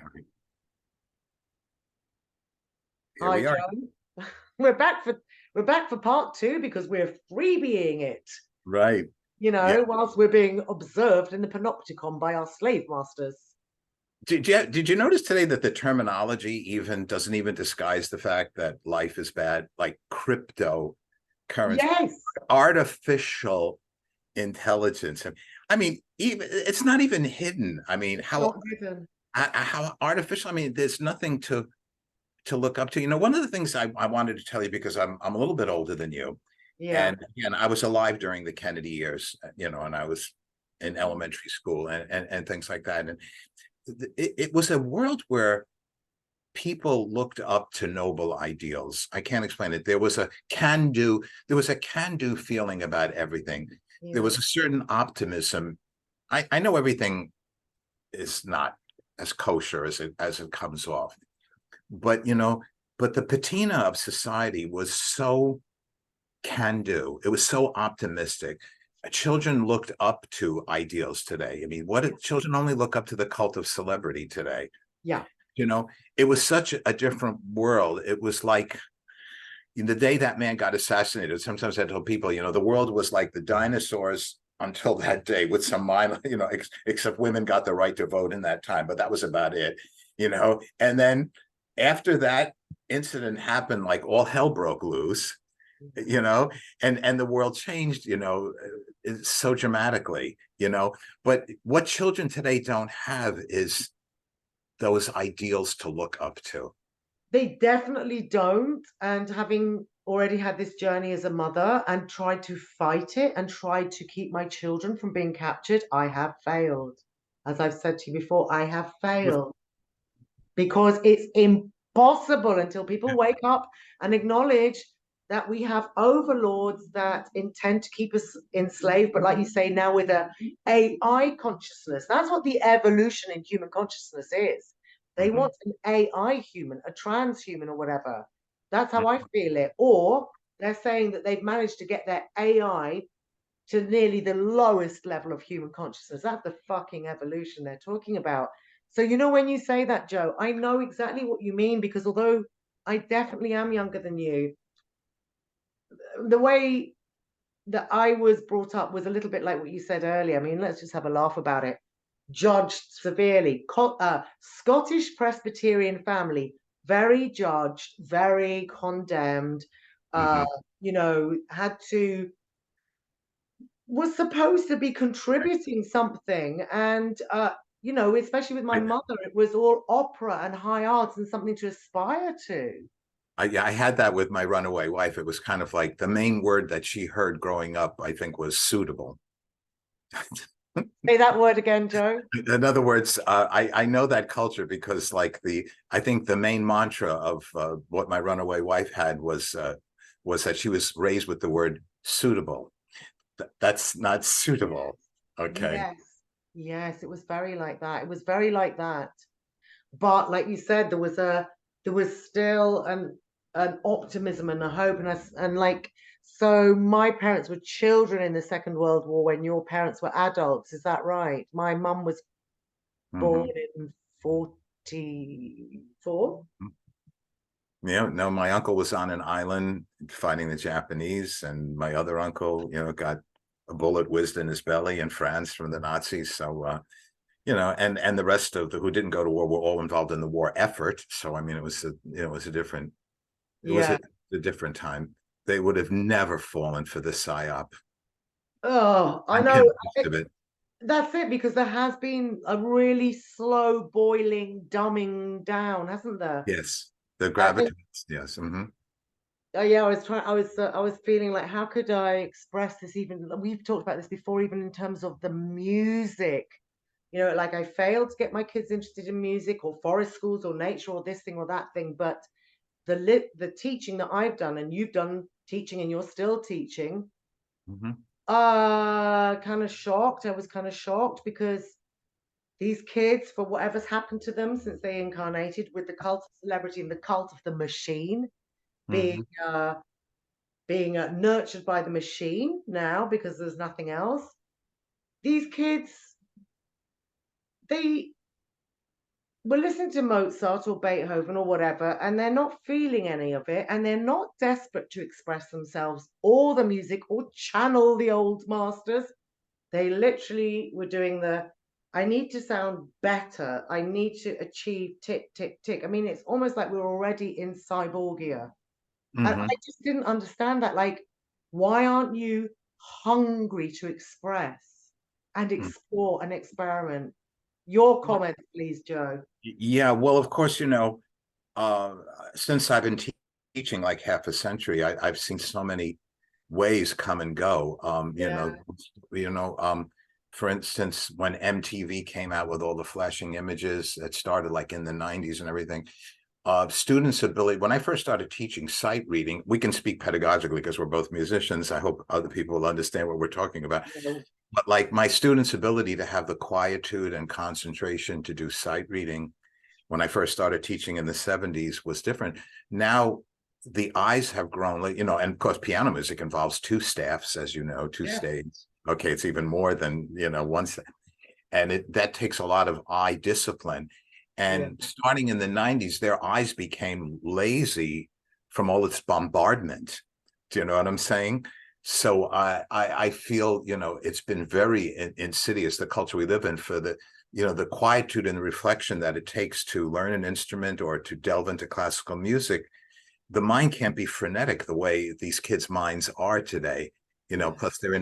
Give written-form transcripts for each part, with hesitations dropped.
Okay, here Hi, we are. Joe. We're back for part two because we're freebieing it, Right. Yeah. whilst we're being observed in the panopticon by our slave masters. Did you notice today that the terminology even doesn't even disguise the fact that life is bad, like cryptocurrency, Yes, artificial intelligence. I mean, even it's not even hidden. I mean, not given. how artificial. I mean, there's nothing to look up to. One of the things I wanted to tell you because I'm a little bit older than you, Yeah, and again, I was alive during the Kennedy years, and I was in elementary school and things like that. And it was a world where people looked up to noble ideals. I can't explain it. There was a can-do feeling about everything. There yeah. was a certain optimism. I know everything is not as kosher as it comes off, but but the patina of society was so can do. It was so optimistic. Children looked up to ideals today. I mean, what if children only look up to the cult of celebrity today? Yeah. You know, it was such a different world. It was like in the day that man got assassinated. Sometimes I tell people, the world was like the dinosaurs until that day, with some minor, except women got the right to vote in that time, but that was about it. And then after that incident happened, like all hell broke loose, you know and the world changed, so dramatically. But what children today don't have is those ideals to look up to. They definitely don't. And having already had this journey as a mother and tried to fight it and tried to keep my children from being captured, I have failed. As I've said to you before, I have failed. Because it's impossible until people wake up and acknowledge that we have overlords that intend to keep us enslaved, but like you say, now with a AI consciousness. That's what the evolution in human consciousness is. They Mhm. want an AI human, a transhuman or whatever. That's how I feel it. Or they're saying that they've managed to get their AI to nearly the lowest level of human consciousness. That's the fucking evolution they're talking about. So, when you say that, Joe, I know exactly what you mean because although I definitely am younger than you, the way that I was brought up was a little bit like what you said earlier. I mean, let's just have a laugh about it. Judged severely. Scottish Presbyterian family, very judged, very condemned, uh, Mhm. had to was supposed to be contributing something. And, especially with my I, mother, it was all opera and high arts and something to aspire to. I had that with my runaway wife. It was kind of like the main word that she heard growing up, I think, was suitable. Say that word again, Joe. In other words, I know that culture because, like, I think the main mantra of what my runaway wife had was that she was raised with the word suitable. That's not suitable. Okay. Yes. Yes, it was very like that. It was very like that. But like you said, there was still an optimism and a hope and like so my parents were children in the Second World War when your parents were adults. Is that right? My mum was born Mm-hmm. in 44. Yeah, no, my uncle was on an island fighting the Japanese, and my other uncle, got a bullet whizzed in his belly in France from the Nazis. So, and the rest of the who didn't go to war were all involved in the war effort. So, I mean, it was a different, it was Yeah. a different time. They would have never fallen for the psyop. Oh, I I'm know. convinced of it. That's it, because there has been a really slow boiling, dumbing down, hasn't there? Yes, the I think, gravitas. Yes. Hmm. yeah, I was feeling like, how could I express this even? We've talked about this before, even in terms of the music. Like I failed to get my kids interested in music or forest schools or nature or this thing or that thing. But the teaching that I've done and you've done teaching and you're still teaching, Hmm. kind of shocked. I was kind of shocked because these kids, for whatever's happened to them since they incarnated with the cult of celebrity and the cult of the machine, being Hmm. uh, being nurtured by the machine now because there's nothing else. These kids, they will listen to Mozart or Beethoven or whatever, and they're not feeling any of it, and they're not desperate to express themselves or the music or channel the old masters. They literally were doing the, I need to sound better. I need to achieve tick, tick, tick. I mean, it's almost like we're already in cyborgia. And I Hmm. just didn't understand that. Like, why aren't you hungry to express and explore and experiment? Your comments, please, Joe. Yeah, well, of course, uh, since I've been teaching like half a century, I've seen so many ways come and go. Yeah. For instance, when MTV came out with all the flashing images, it started like in the 90s and everything. Students' ability, when I first started teaching sight reading, we can speak pedagogically because we're both musicians. I hope other people will understand what we're talking about. No. But like my students' ability to have the quietude and concentration to do sight reading when I first started teaching in the 70s was different. Now the eyes have grown, and of course, piano music involves two staffs, as you know, two Yes. staves. Okay, it's even more than, one staff. And that takes a lot of eye discipline. Yeah. And starting in the 90s, their eyes became lazy from all this bombardment. Do you know what I'm saying? So I feel, it's been very insidious, the culture we live in, for the quietude and the reflection that it takes to learn an instrument or to delve into classical music. The mind can't be frenetic the way these kids' minds are today. Yeah. Plus they're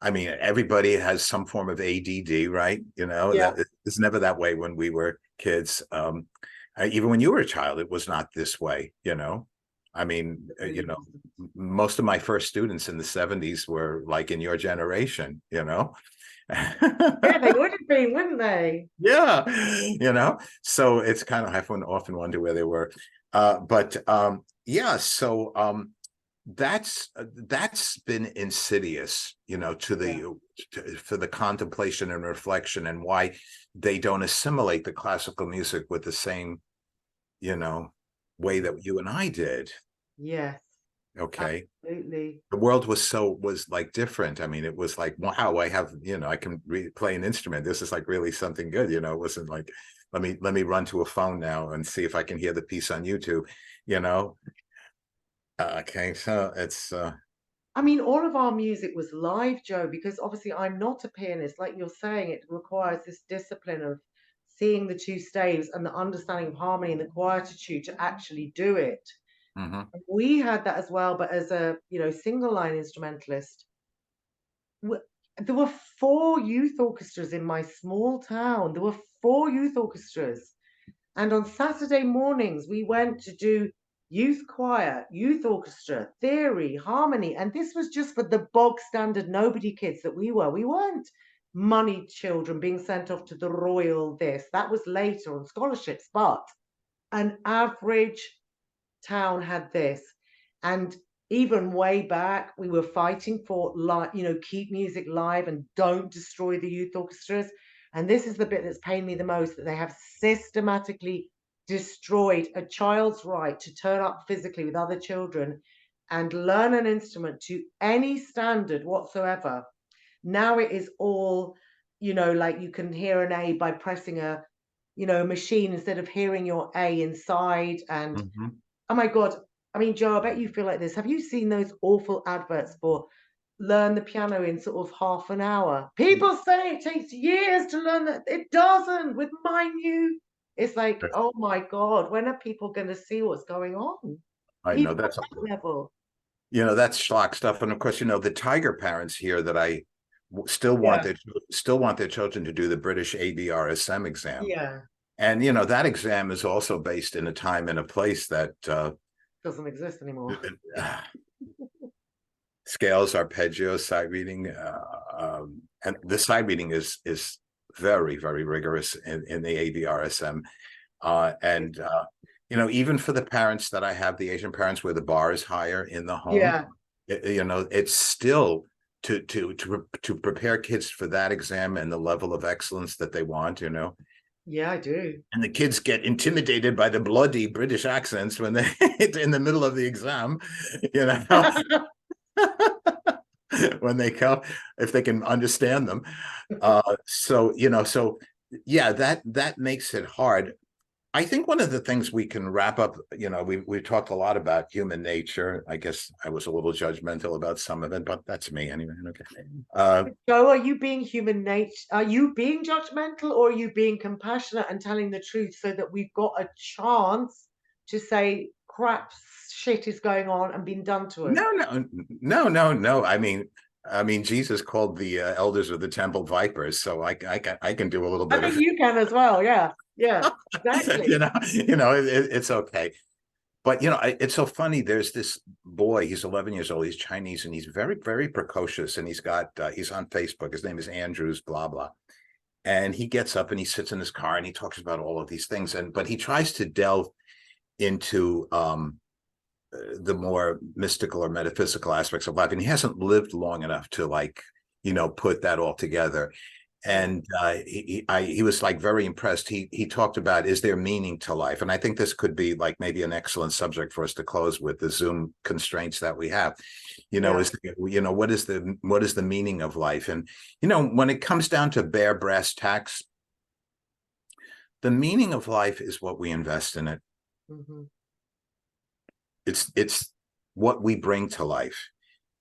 I mean, everybody has some form of ADD, right? Yeah. That it's never that way when we were kids. Even when you were a child, it was not this way. I mean, Really wasn't. most of my first students in the 70s were like in your generation. Yeah, they would have been, wouldn't they? Yeah, so it's kind of, I often wonder where they were. But yeah, so that's been insidious, Yeah. for the contemplation and reflection, and why they don't assimilate the classical music with the same, you know, way Yeah. that you and I did. Yes. Okay. Absolutely. The world was like different. I mean, it was like, wow, I can play an instrument. This is like really something good. It wasn't like, let me run to a phone now and see if I can hear the piece on YouTube. You know. Okay, so it's I mean, all of our music was live, Joe, because obviously I'm not a pianist. Like you're saying, it requires this discipline of seeing the two staves and the understanding of harmony and the quietude to actually do it. mhm. We had that as well, but as a single line instrumentalist, there were four youth orchestras in my small town. There were four youth orchestras. And on Saturday mornings, we went to do youth choir, youth orchestra, theory, harmony. And this was just for the bog standard nobody kids that we were. We weren't moneyed children being sent off to the royal this. That was later on scholarships. But an average town had this. And even way back, we were fighting for keep music live and don't destroy the youth orchestras. And this is the bit that's pained me the most, that they have systematically destroyed a child's right to turn up physically with other children and learn an instrument to any standard whatsoever. Now it is all, like you can hear an A by pressing a machine instead of hearing your A inside. And Mhm. oh my God. I mean, Joe, I bet you feel like this. Have you seen those awful adverts for learn the piano in sort of half an hour? People say it takes years to learn that. It doesn't with minute. It's like, oh my God, when are people going to see what's going on? I know Even that's at that level. that's schlock stuff. And of course, the tiger parents here that I Yeah. still want their children to do the British ABRSM exam. Yeah. And that exam is also based in a time and a place that Doesn't exist anymore. scales, arpeggio, sight reading, and the sight reading is very, very rigorous in the ABRSM. And even for the parents that I have, the Asian parents where the bar is higher in the home, Yeah. it's still to prepare kids for that exam and the level of excellence that they want. Yeah, I do. And the kids get intimidated by the bloody British accents when they in the middle of the exam, you know, when they come, if they can understand them. So yeah, that makes it hard. I think one of the things we can wrap up, we talked a lot about human nature. I guess I was a little judgmental about some of it, but that's me anyway. Okay. So are you being human nature? Are you being judgmental, or are you being compassionate and telling the truth so that we've got a chance to say crap shit is going on and being done to us? No. I mean, Jesus called the elders of the temple vipers, so I can do a little I bit think of, you can as well. Yeah. Yeah, exactly. it's okay. But it's so funny. There's this boy. He's 11 years old. He's Chinese, and he's very, very precocious. And he's on Facebook. His name is Andrews. Blah blah. And he gets up and he sits in his car and he talks about all of these things. But he tries to delve into the more mystical or metaphysical aspects of life, and he hasn't lived long enough to put that all together. And he was like very impressed. He talked about, is there meaning to life? And I think this could be like maybe an excellent subject for us to close with, the Zoom constraints that we have. What is the meaning of life? And when it comes down to bare brass tacks, the meaning of life is what we invest in it. Mm-hmm. It's what we bring to life.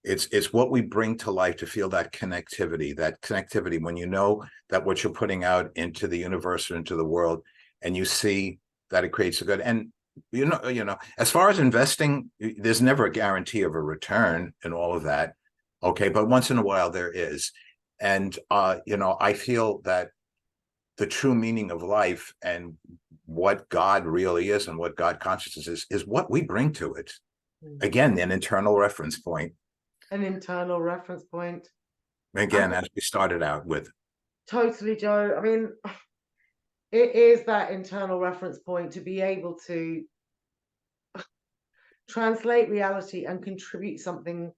It's what we bring to life to feel that connectivity when you know that what you're putting out into the universe or into the world, and you see that it creates a good. And as far as investing, there's never a guarantee of a return and all of that. Okay, but once in a while there is. And I feel that the true meaning of life and what God really is and what God consciousness is what we bring to it. Again, an internal reference point. An internal reference point. Again, as we started out with. Totally, Joe. I mean, it is that internal reference point to be able to translate reality and contribute something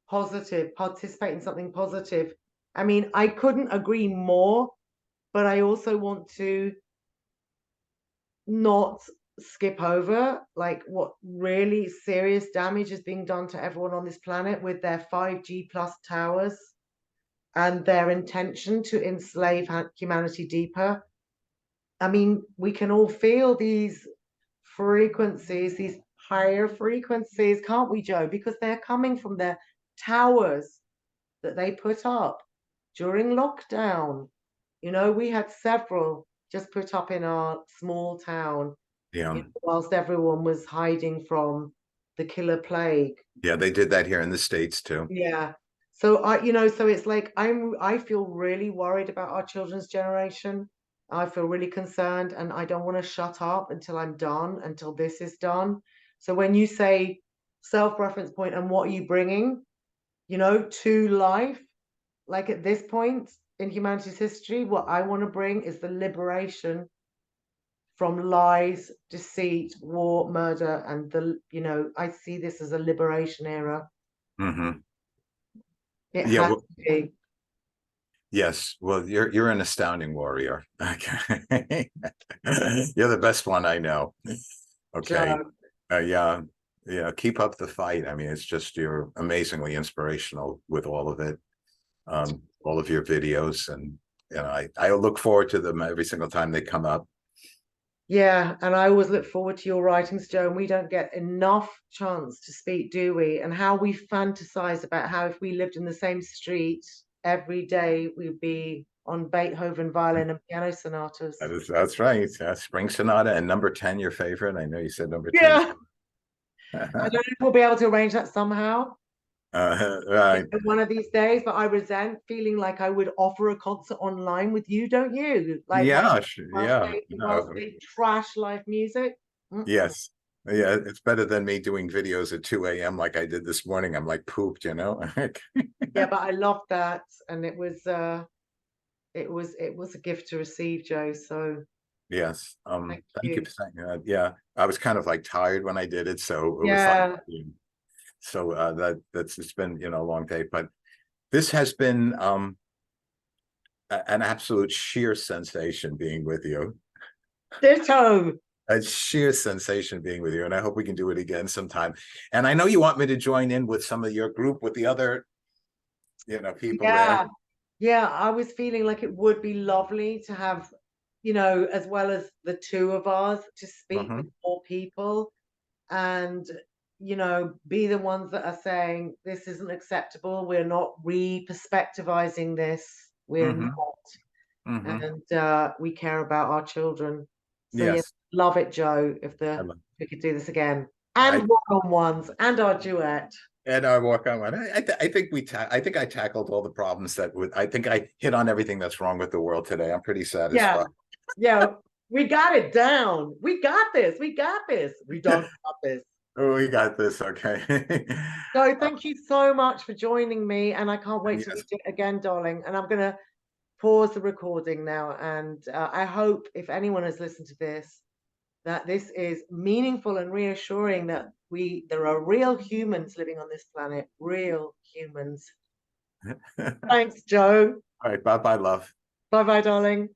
positive, participate in something positive. I mean, I couldn't agree more, but I also want to not skip over like what really serious damage is being done to everyone on this planet with their 5G plus towers and their intention to enslave humanity deeper. I mean, we can all feel these frequencies, these higher frequencies, can't we, Joe? Because they're coming from their towers that they put up during lockdown. We had several just put up in our small town, Yeah. whilst everyone was hiding from the killer plague. Yeah, they did that here in the States too. Yeah. So so it's like I feel really worried about our children's generation. I feel really concerned, and I don't want to shut up until I'm done, until this is done. So when you say self-reference point and what are you bringing, to life, like at this point in humanity's history, what I want to bring is the liberation from lies, deceit, war, murder, and I see this as a liberation era. Mm-hmm. It Yeah. has to be. Yes. Well, you're an astounding warrior. Okay. You're the best one I know. Okay. Joe. Yeah. Yeah. Keep up the fight. I mean, it's just, you're amazingly inspirational with all of it. All of your videos, and I look forward to them every single time they come up. Yeah, and I always look forward to your writings, Joe, and we don't get enough chance to speak, do we? And how we fantasize about how if we lived in the same street every day, we'd be on Beethoven violin and piano sonatas. That's right. Spring Sonata and number 10, your favorite. I know you said number 10. Yeah, I don't know if we'll be able to arrange that somehow Right. one of these days, but I resent feeling like I would offer a concert online with you, don't you? Like Yeah. whilst Yeah. No. they trash live music. Mm-mm. Yes. Yeah. It's better than me doing videos at 2 a.m. like I did this morning. I'm like pooped. Yeah, but I loved that, and it was a gift to receive, Joe. So Yes. thank Thank you you. for saying that. Yeah. I was kind of like tired when I did it, so it was like, Yeah, so that's it's been a long day, but this has been an absolute sheer sensation being with you. ditto. A sheer sensation being with you, and I hope we can do it again sometime. And I know you want me to join in with some of your group with the other people there. Yeah, yeah. I was feeling like it would be lovely to have you know, as well as the two of us, to speak Mhm. with more people and, you know, be the ones that are saying this isn't acceptable. We're not re-perspectivizing this. We're Mhm. not, Mhm. and we care about our children. So yeah, Yes. love it, Joe. If I love we could do this again, I and one-on-ones, and our duet. and I walk on one. I think I think I tackled all the problems that would. I think I hit on everything that's wrong with the world today. I'm pretty Yeah, satisfied. yeah, we got it down. We got this. We got this. We don't got this. Oh, we got this. Okay. So thank you so much for joining me, and I can't wait to Yes. read it again, darling. And I'm gonna pause the recording now, and I hope if anyone has listened to this, that this is meaningful and reassuring that there are real humans living on this planet, real humans. All Thanks, Joe. right. Bye bye, love. Bye bye, darling.